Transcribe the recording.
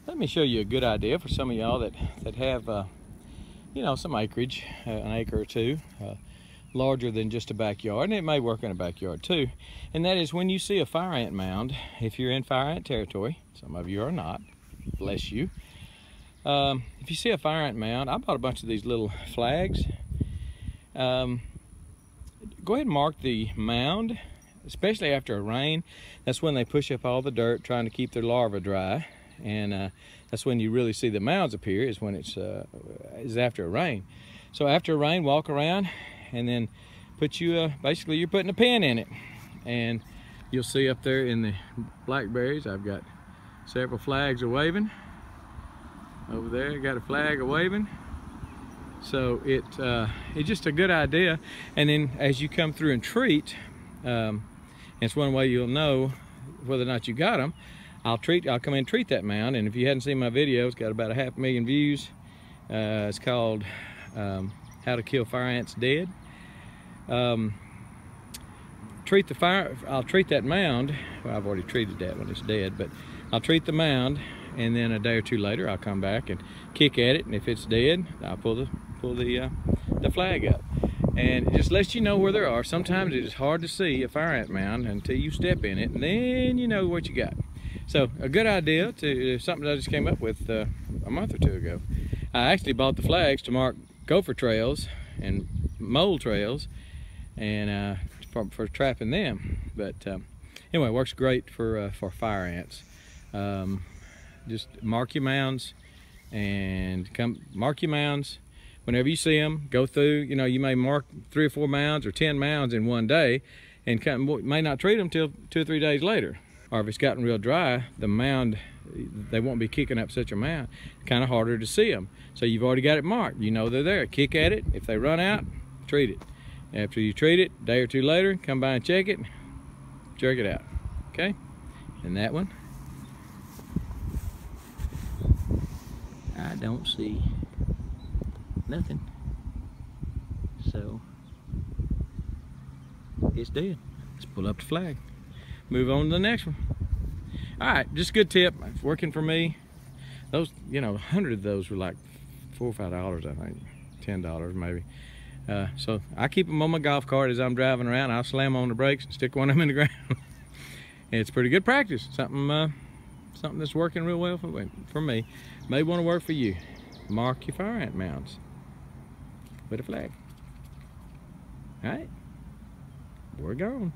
Let me show you a good idea for some of y'all that have, you know, some acreage, an acre or two, larger than just a backyard, and it may work in a backyard too. And that is when you see a fire ant mound, if you're in fire ant territory, some of you are not, bless you. If you see a fire ant mound, I bought a bunch of these little flags. Go ahead and mark the mound, especially after a rain. That's when they push up all the dirt trying to keep their larvae dry. And that's when you really see the mounds appear, is when it's is after a rain. So after a rain, walk around and then put you basically you're putting a pin in it, and you'll see up there in the blackberries I've got several flags are waving. Over there I got a flag a waving. So it's just a good idea. And then as you come through and treat, it's one way you'll know whether or not you got them. I'll come in and treat that mound, and if you hadn't seen my video, it's got about 500,000 views. It's called How to Kill Fire Ants Dead. I'll treat that mound. Well, I've already treated that when it's dead, but I'll treat the mound, and then a day or two later I'll come back and kick at it, and if it's dead, I'll pull the flag up. And it just lets you know where there are. Sometimes it is hard to see a fire ant mound until you step in it, and then you know what you got. So a good idea, to something I just came up with a month or two ago. I actually bought the flags to mark gopher trails and mole trails, and for trapping them. But anyway, it works great for fire ants. Just mark your mounds, and mark your mounds. Whenever you see them, go through. You know, you may mark 3 or 4 mounds or 10 mounds in one day, and may not treat them till 2 or 3 days later. Or if it's gotten real dry, the mound, they won't be kicking up such a mound. It's kind of harder to see them. So you've already got it marked. You know they're there. Kick at it. If they run out, treat it. After you treat it, a day or two later, come by and check it, jerk it out. Okay? And that one, I don't see nothing. So it's dead. Let's pull up the flag. Move on to the next one. All right, just a good tip. It's working for me. Those, you know, 100 of those were like $4 or $5, I think, $10 maybe. So I keep them on my golf cart as I'm driving around. I'll slam on the brakes and stick one of them in the ground. It's pretty good practice. Something that's working real well for me. May want to work for you. Mark your fire ant mounds with a flag. All right, we're gone.